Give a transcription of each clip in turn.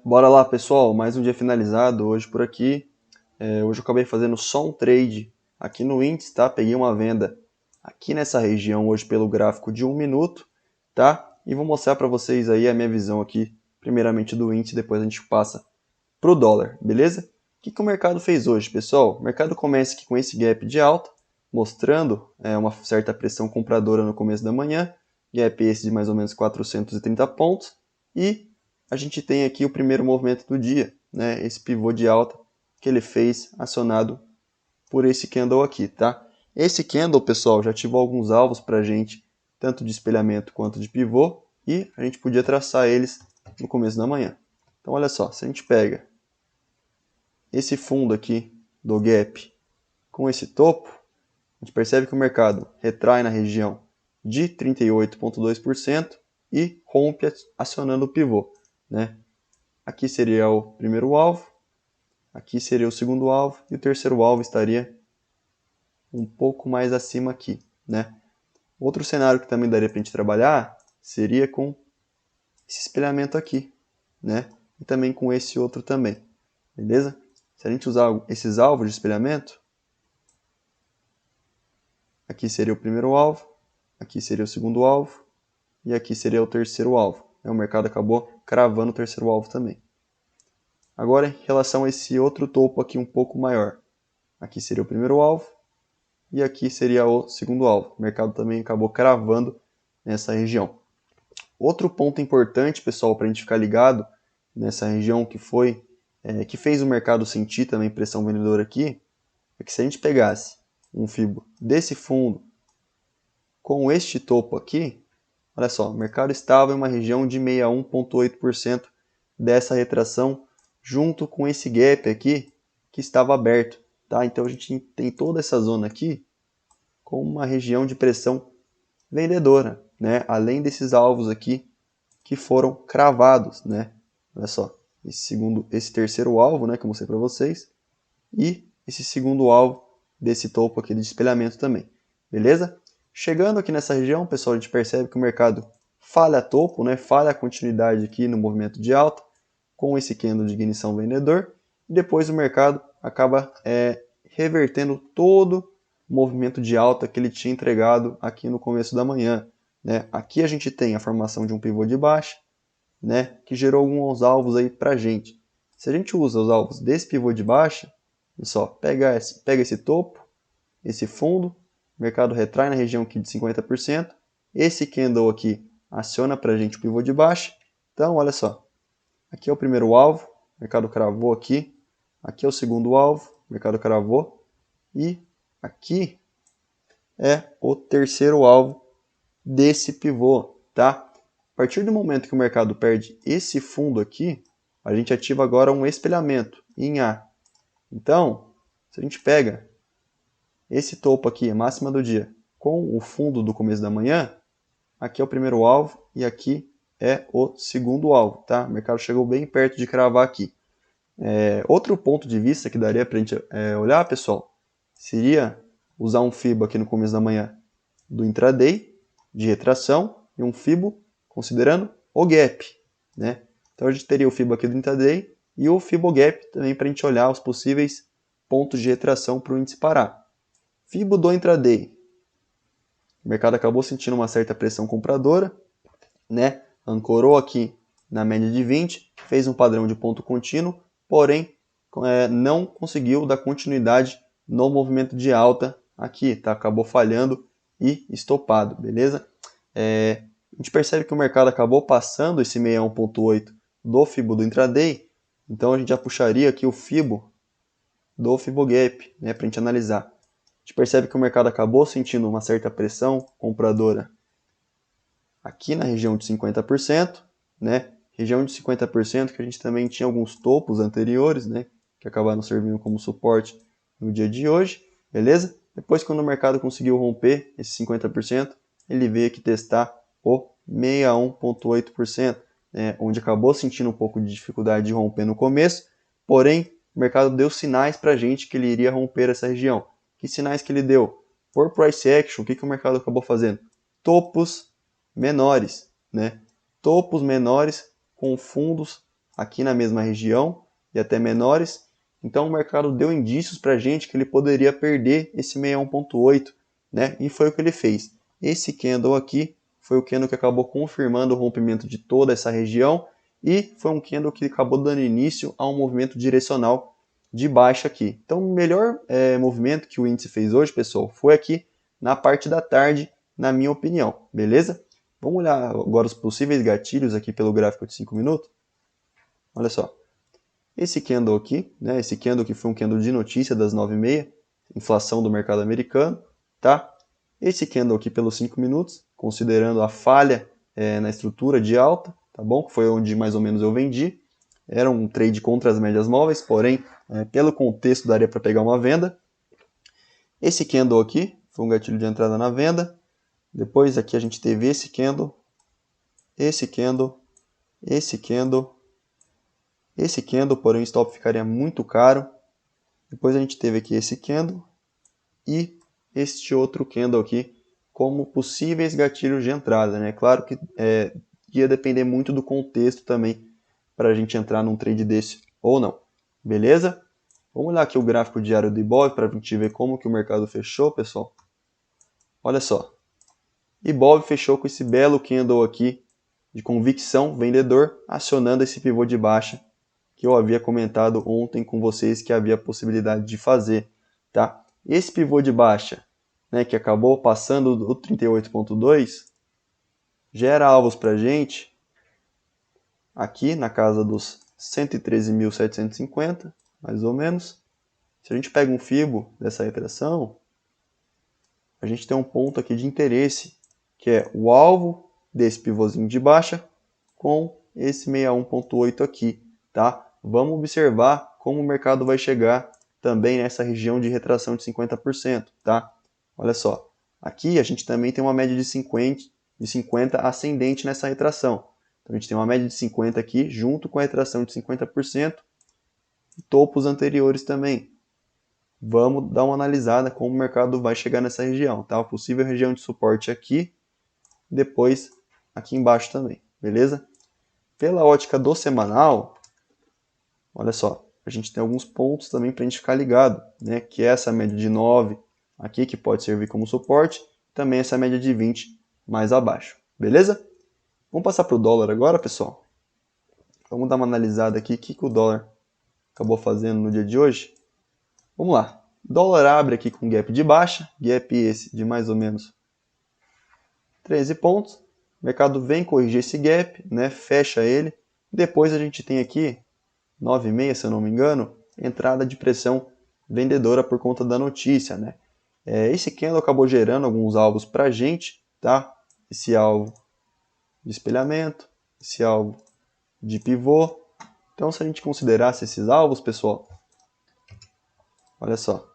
Bora lá, pessoal, mais um dia finalizado hoje por aqui. Hoje eu acabei fazendo só um trade aqui no índice, tá? Peguei uma venda aqui nessa região hoje pelo gráfico de 1 minuto, tá? E vou mostrar para vocês aí a minha visão aqui, primeiramente do índice, depois a gente passa pro dólar, beleza? O que o mercado fez hoje, pessoal? O mercado começa aqui com esse gap de alta, mostrando uma certa pressão compradora no começo da manhã, gap esse de mais ou menos 430 pontos, e a gente tem aqui o primeiro movimento do dia, né? Esse pivô de alta que ele fez acionado por esse candle aqui, tá? Esse candle, pessoal, já ativou alguns alvos para a gente, tanto de espelhamento quanto de pivô, e a gente podia traçar eles no começo da manhã. Então, olha só, se a gente pega esse fundo aqui do gap com esse topo, a gente percebe que o mercado retrai na região de 38,2% e rompe acionando o pivô, né? Aqui seria o primeiro alvo, aqui seria o segundo alvo e o terceiro alvo estaria um pouco mais acima aqui, né? Outro cenário que também daria para a gente trabalhar seria com esse espelhamento aqui, né? E também com esse outro também, beleza? Se a gente usar esses alvos de espelhamento, aqui seria o primeiro alvo, aqui seria o segundo alvo e aqui seria o terceiro alvo. O mercado acabou cravando o terceiro alvo também. Agora, em relação a esse outro topo aqui um pouco maior, aqui seria o primeiro alvo e aqui seria o segundo alvo. O mercado também acabou cravando nessa região. Outro ponto importante, pessoal, para a gente ficar ligado nessa região que fez o mercado sentir também pressão vendedora aqui, é que se a gente pegasse um fibo desse fundo com este topo aqui, olha só, o mercado estava em uma região de 61,8% dessa retração, junto com esse gap aqui que estava aberto, tá? Então a gente tem toda essa zona aqui como uma região de pressão vendedora, né? Além desses alvos aqui que foram cravados, né? Olha só, esse terceiro alvo, né, que eu mostrei para vocês, e esse segundo alvo desse topo aqui de espelhamento também, beleza? Chegando aqui nessa região, pessoal, a gente percebe que o mercado falha topo, né? Falha a continuidade aqui no movimento de alta, com esse candle de ignição vendedor, e depois o mercado acaba revertendo todo o movimento de alta que ele tinha entregado aqui no começo da manhã, né? Aqui a gente tem a formação de um pivô de baixa, né, que gerou alguns alvos aí para a gente. Se a gente usa os alvos desse pivô de baixa, só pega esse topo, esse fundo, o mercado retrai na região aqui de 50%, esse candle aqui aciona para a gente o pivô de baixa. Então, olha só, aqui é o primeiro alvo, o mercado cravou aqui é o segundo alvo, o mercado cravou, e aqui é o terceiro alvo desse pivô, tá? A partir do momento que o mercado perde esse fundo aqui, a gente ativa agora um espelhamento em A. Então, se a gente pega esse topo aqui, a máxima do dia, com o fundo do começo da manhã, aqui é o primeiro alvo e aqui é o segundo alvo, tá? O mercado chegou bem perto de cravar aqui. Outro ponto de vista que daria para a gente olhar, pessoal, seria usar um FIBO aqui no começo da manhã do intraday, de retração, e um FIBO considerando o gap, né? Então a gente teria o FIBO aqui do intraday e o FIBO gap também para a gente olhar os possíveis pontos de retração para o índice parar. FIBO do intraday. O mercado acabou sentindo uma certa pressão compradora, né? Ancorou aqui na média de 20, fez um padrão de ponto contínuo, porém não conseguiu dar continuidade no movimento de alta aqui, tá? Acabou falhando e estopado, beleza? A gente percebe que o mercado acabou passando esse 61,8 do FIBO do intraday, então a gente já puxaria aqui o FIBO do FIBOGAP, né, para a gente analisar. A gente percebe que o mercado acabou sentindo uma certa pressão compradora aqui na região de 50%, né, região de 50% que a gente também tinha alguns topos anteriores, né, que acabaram servindo como suporte no dia de hoje, beleza? Depois, quando o mercado conseguiu romper esse 50%, ele veio aqui testar o 61,8%, né, onde acabou sentindo um pouco de dificuldade de romper no começo, porém, o mercado deu sinais para a gente que ele iria romper essa região. Que sinais que ele deu? Por price action, o que o mercado acabou fazendo? Topos menores, né? Topos menores com fundos aqui na mesma região e até menores. Então o mercado deu indícios para a gente que ele poderia perder esse 61.8, né? E foi o que ele fez. Esse candle aqui foi o candle que acabou confirmando o rompimento de toda essa região e foi um candle que acabou dando início a um movimento direcional de baixa aqui. Então o melhor movimento que o índice fez hoje, pessoal, foi aqui na parte da tarde, na minha opinião, beleza? Vamos olhar agora os possíveis gatilhos aqui pelo gráfico de 5 minutos. Olha só. Esse candle aqui, né? Esse candle que foi um candle de notícia das 9h30, inflação do mercado americano, tá? Esse candle aqui pelos 5 minutos, considerando a falha na estrutura de alta, tá bom? Que foi onde mais ou menos eu vendi. Era um trade contra as médias móveis, porém, pelo contexto daria para pegar uma venda. Esse candle aqui foi um gatilho de entrada na venda. Depois aqui a gente teve esse candle, esse candle, esse candle, esse candle, porém o stop ficaria muito caro. Depois a gente teve aqui esse candle e este outro candle aqui como possíveis gatilhos de entrada, né? Claro que ia depender muito do contexto também para a gente entrar num trade desse ou não, beleza? Vamos olhar aqui o gráfico diário do Ibov para a gente ver como que o mercado fechou, pessoal. Olha só, Ibov fechou com esse belo candle aqui de convicção vendedor, acionando esse pivô de baixa que eu havia comentado ontem com vocês que havia a possibilidade de fazer, tá? Esse pivô de baixa, né, que acabou passando do 38.2, gera alvos para a gente aqui na casa dos 113.750, mais ou menos. Se a gente pega um fibo dessa retração, a gente tem um ponto aqui de interesse, que é o alvo desse pivôzinho de baixa com esse 61.8 aqui, tá? Vamos observar como o mercado vai chegar também nessa região de retração de 50%, tá? Olha só, aqui a gente também tem uma média de 50 ascendente nessa retração. Então a gente tem uma média de 50 aqui, junto com a retração de 50%, e topos anteriores também. Vamos dar uma analisada como o mercado vai chegar nessa região, tá? A possível região de suporte aqui, depois aqui embaixo também, beleza? Pela ótica do semanal, olha só, a gente tem alguns pontos também para a gente ficar ligado, né? Que é essa média de 9 aqui, que pode servir como suporte, também essa média de 20 mais abaixo, beleza? Vamos passar para o dólar agora, pessoal? Vamos dar uma analisada aqui, o que o dólar acabou fazendo no dia de hoje. Vamos lá, dólar abre aqui com gap de baixa, gap esse de mais ou menos 13 pontos, o mercado vem corrigir esse gap, né? Fecha ele, depois a gente tem aqui 9h30, se eu não me engano, entrada de pressão vendedora por conta da notícia, né? Esse candle acabou gerando alguns alvos para a gente, tá? Esse alvo de espelhamento, esse alvo de pivô. Então, se a gente considerasse esses alvos, pessoal, olha só.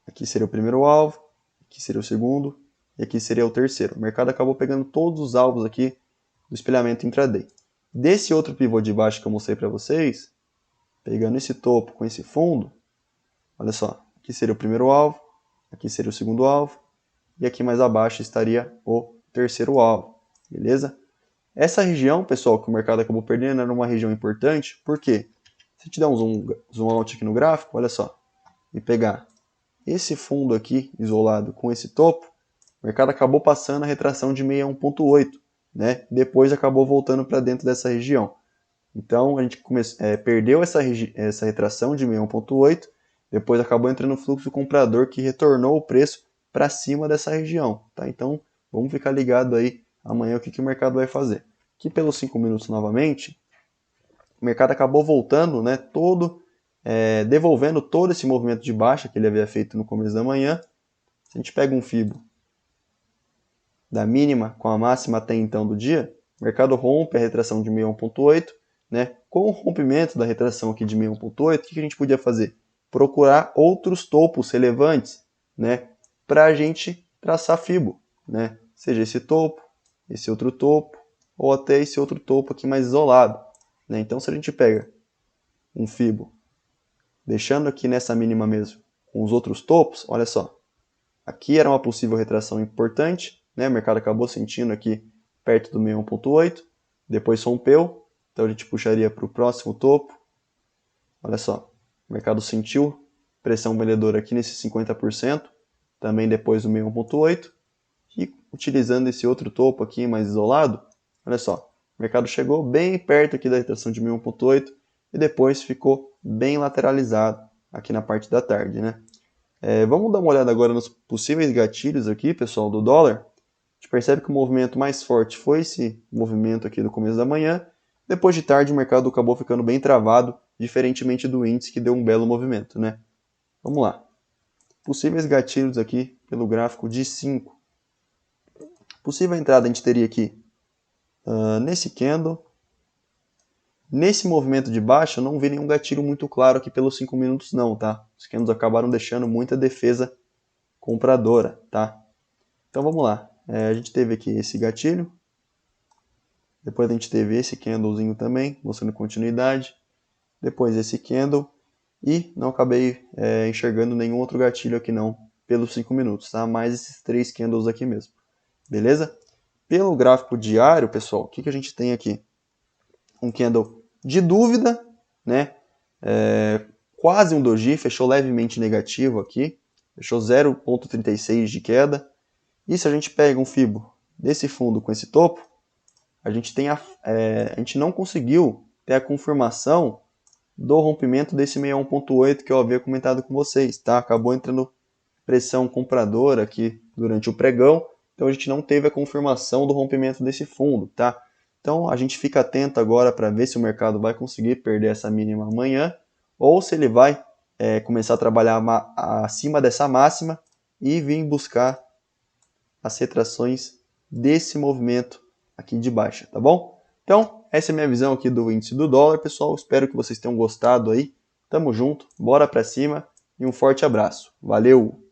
Aqui seria o primeiro alvo, aqui seria o segundo e aqui seria o terceiro. O mercado acabou pegando todos os alvos aqui do espelhamento intraday. Desse outro pivô de baixo que eu mostrei para vocês, pegando esse topo com esse fundo, olha só, aqui seria o primeiro alvo, aqui seria o segundo alvo, e aqui mais abaixo estaria o terceiro alvo, beleza? Essa região, pessoal, que o mercado acabou perdendo, era uma região importante, por quê? Se a gente der um zoom out aqui no gráfico, olha só, e pegar esse fundo aqui, isolado, com esse topo, o mercado acabou passando a retração de 61.8, né? Depois acabou voltando para dentro dessa região. Então, a gente perdeu essa retração de 61.8, depois acabou entrando no fluxo comprador que retornou o preço para cima dessa região. Tá? Então, vamos ficar ligado aí amanhã o que o mercado vai fazer. Aqui pelos 5 minutos novamente, o mercado acabou voltando, né, devolvendo todo esse movimento de baixa que ele havia feito no começo da manhã. Se a gente pega um fibo da mínima com a máxima até então do dia, o mercado rompe a retração de 61.8, né? Com o rompimento da retração aqui de 61.8, o que a gente podia fazer? Procurar outros topos relevantes, né? Para a gente traçar fibo, né? Seja esse topo, esse outro topo, ou até esse outro topo aqui mais isolado, né? Então, se a gente pega um fibo, deixando aqui nessa mínima mesmo, com os outros topos, olha só. Aqui era uma possível retração importante, né? O mercado acabou sentindo aqui perto do 61.8, depois rompeu, Então a gente puxaria para o próximo topo. Olha só, o mercado sentiu pressão vendedora aqui nesse 50%, também depois do 61.8, e utilizando esse outro topo aqui mais isolado, olha só, o mercado chegou bem perto aqui da retração de 61.8 e depois ficou bem lateralizado aqui na parte da tarde, né? Vamos dar uma olhada agora nos possíveis gatilhos aqui, pessoal, do dólar. A gente percebe que o movimento mais forte foi esse movimento aqui do começo da manhã. Depois de tarde o mercado acabou ficando bem travado, diferentemente do índice que deu um belo movimento, né? Vamos lá. Possíveis gatilhos aqui pelo gráfico de 5. Possível entrada a gente teria aqui nesse candle. Nesse movimento de baixa eu não vi nenhum gatilho muito claro aqui pelos 5 minutos não, tá? Os candles acabaram deixando muita defesa compradora, tá? Então vamos lá. A gente teve aqui esse gatilho. Depois a gente teve esse candlezinho também, mostrando continuidade. Depois esse candle. E não acabei enxergando nenhum outro gatilho aqui não, pelos 5 minutos, tá? Mais esses 3 candles aqui mesmo. Beleza? Pelo gráfico diário, pessoal, o que a gente tem aqui? Um candle de dúvida, né? Quase um doji, fechou levemente negativo aqui. Fechou 0,36 de queda. E se a gente pega um Fibo desse fundo com esse topo, a gente não conseguiu ter a confirmação do rompimento desse 61.8 que eu havia comentado com vocês, tá? Acabou entrando pressão compradora aqui durante o pregão, então a gente não teve a confirmação do rompimento desse fundo, tá? Então a gente fica atento agora para ver se o mercado vai conseguir perder essa mínima amanhã ou se ele vai começar a trabalhar acima dessa máxima e vir buscar as retrações desse movimento aqui de baixa, tá bom? Então, essa é a minha visão aqui do índice do dólar, pessoal. Espero que vocês tenham gostado aí. Tamo junto, bora pra cima e um forte abraço. Valeu!